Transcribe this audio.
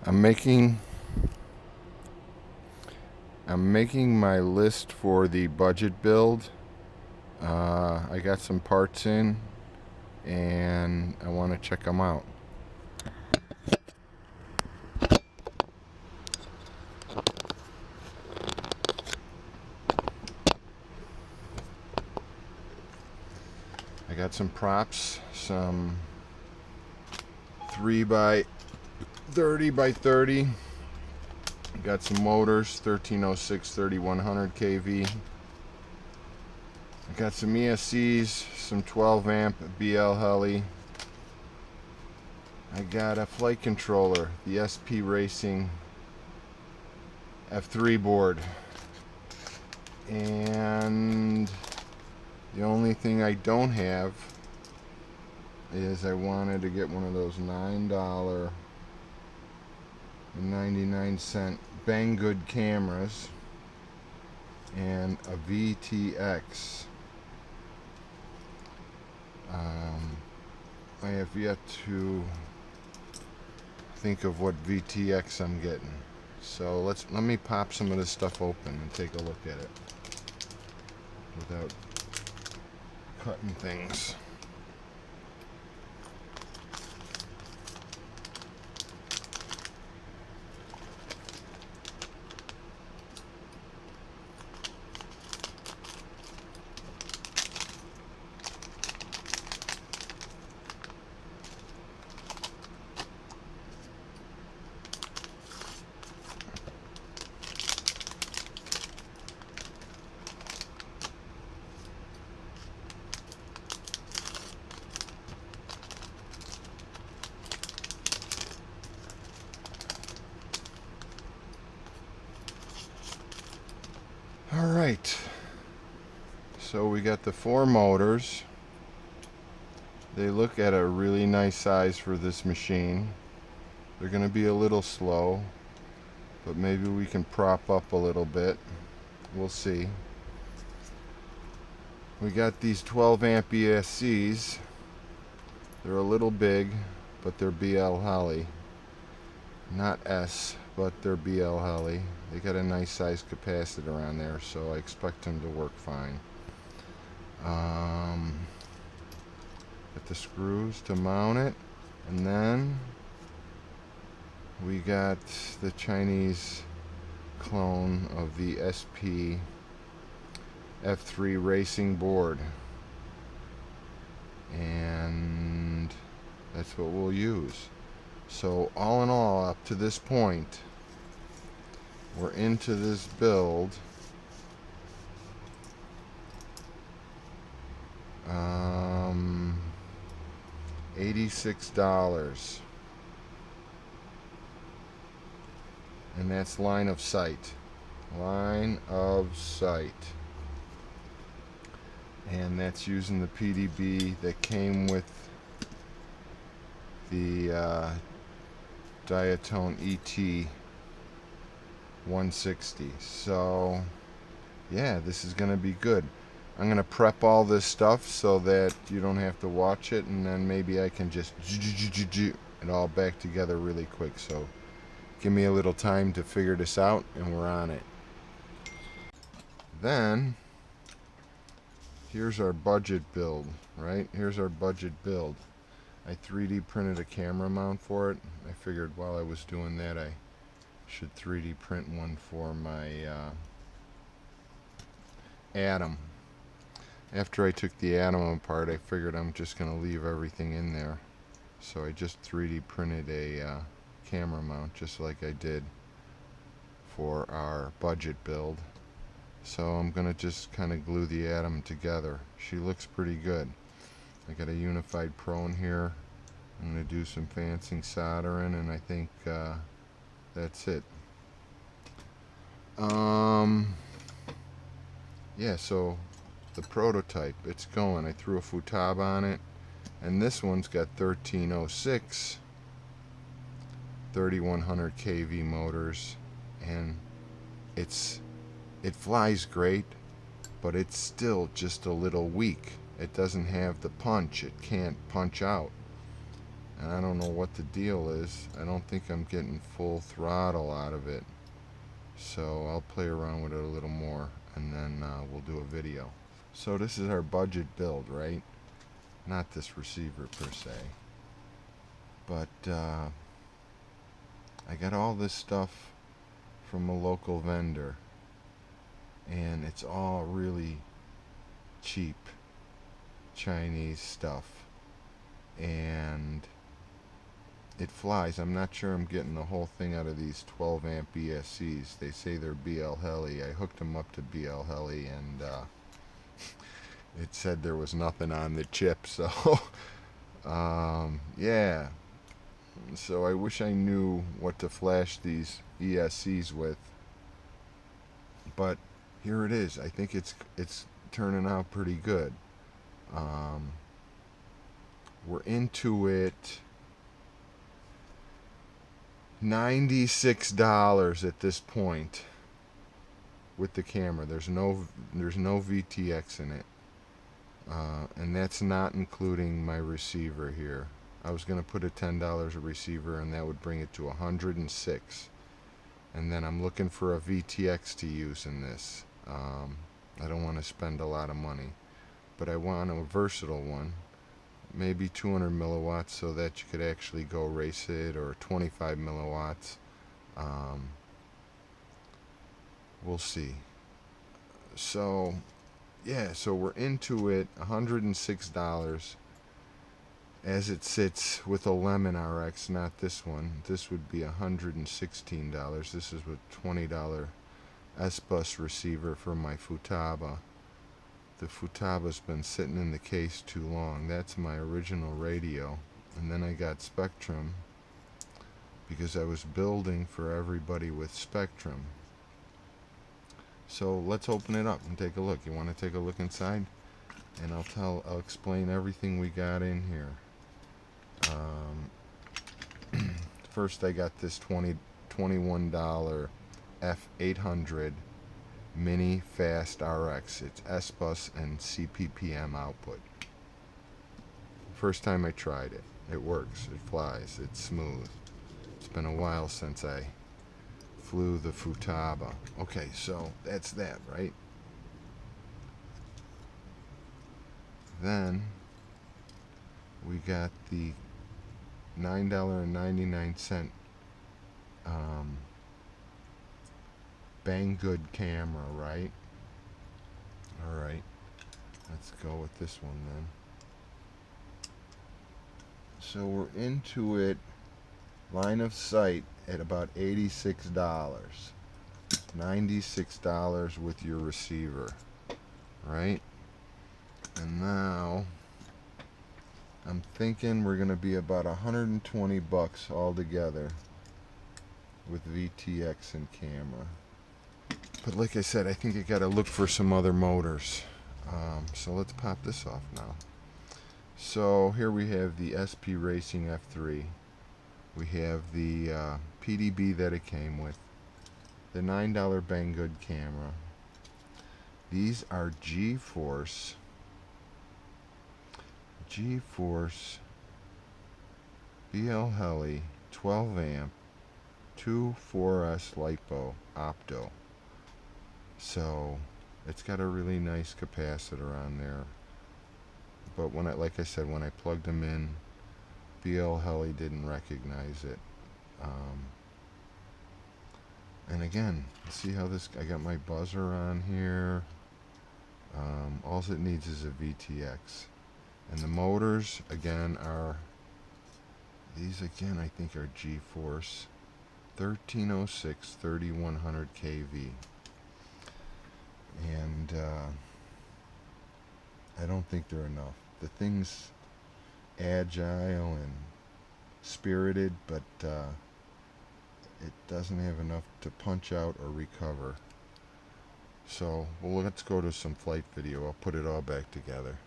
I'm making my list for the budget build. I got some parts in and I want to check them out. I got some props, some 3 by 30 by 30. Got some motors, 1306, 3100 kV. I got some ESCs, some 12 amp BLheli. I got a flight controller, the SP Racing F3 board. And the only thing I don't have is I wanted to get one of those $9.99 Banggood cameras and a VTX. I have yet to think of what VTX I'm getting. So let me pop some of this stuff open and take a look at it without cutting things. Alright, so we got the 4 motors. They look at a really nice size for this machine. They're going to be a little slow, but maybe we can prop up a little bit. We'll see. We got these 12 amp ESCs. They're a little big, but they're BLheli. Not S, but they're BLheli. They got a nice size capacitor on there, so I expect them to work fine. Got the screws to mount it, and then we got the Chinese clone of the SP F3 racing board, and that's what we'll use. So all in all, up to this point, we're into this build. $86, and that's line of sight. Line of sight. And that's using the PDB that came with the Diatone ET 160. So yeah, this is gonna be good. I'm gonna prep all this stuff so that you don't have to watch it, and then maybe I can just it all back together really quick. So give me a little time to figure this out, and we're on it. Then here's our budget build, right? Here's our budget build. I 3D printed a camera mount for it. I figured while I was doing that, I should 3D print one for my Atom. After I took the Atom apart, I figured I'm just going to leave everything in there. So I just 3D printed a camera mount, just like I did for our budget build. So I'm going to just kind of glue the Atom together. She looks pretty good. I got a Unified Pro in here. I'm going to do some fancy soldering, and I think that's it. Yeah, so the prototype, it's going. I threw a futab on it, and this one's got 1306 3100 kV motors, and it flies great, but it's still just a little weak. It doesn't have the punch. It can't punch out. and I don't know what the deal is. I don't think I'm getting full throttle out of it, so I'll play around with it a little more, and then we'll do a video. So this is our budget build, right? Not this receiver per se, but I got all this stuff from a local vendor, and it's all really cheap Chinese stuff, and it flies. I'm not sure I'm getting the whole thing out of these 12 amp ESCs. They say they're BLheli. I hooked them up to BLheli, and it said there was nothing on the chip, so yeah. So I wish I knew what to flash these ESCs with, but here it is. I think it's turning out pretty good. We're into it. $96 at this point with the camera. There's no VTX in it, and that's not including my receiver here. I was gonna put a $10 a receiver, and that would bring it to 106. And then I'm looking for a VTX to use in this. I don't want to spend a lot of money, but I want a versatile one, maybe 200 milliwatts, so that you could actually go race it, or 25 milliwatts. We'll see. So yeah, so we're into it. $106 as it sits with a LemonRx, not this one. This would be $116. This is with $20 Esc receiver for my Futaba. The Futaba's been sitting in the case too long. That's my original radio. And then I got Spectrum because I was building for everybody with Spectrum. So let's open it up and take a look. You want to take a look inside? And I'll explain everything we got in here. First, I got this $21 F800 Mini Fast RX. It's S-Bus and CPPM output. First time I tried it. It works. It flies. It's smooth. It's been a while since I flew the Futaba. Okay, so that's that, right? Then we got the $9.99 Banggood camera, right? Alright, let's go with this one then. So we're into it, line of sight, at about $86. $96 with your receiver, right? And now I'm thinking we're gonna be about 120 bucks altogether with VTX and camera. But like I said, I think I gotta look for some other motors. So let's pop this off now. So here we have the SP Racing F3. We have the PDB that it came with, the $9 Banggood camera. These are GForce BLheli 12 amp 2 4S LiPo opto. So it's got a really nice capacitor on there. But when like I said, when I plugged them in, BLheli didn't recognize it. And again, see how this, I got my buzzer on here. All it needs is a VTX. And the motors, again, are, these again I think are GForce 1306 3100 kV. And I don't think they're enough. The thing's agile and spirited, but it doesn't have enough to punch out or recover. So, well, let's go to some flight video. I'll put it all back together.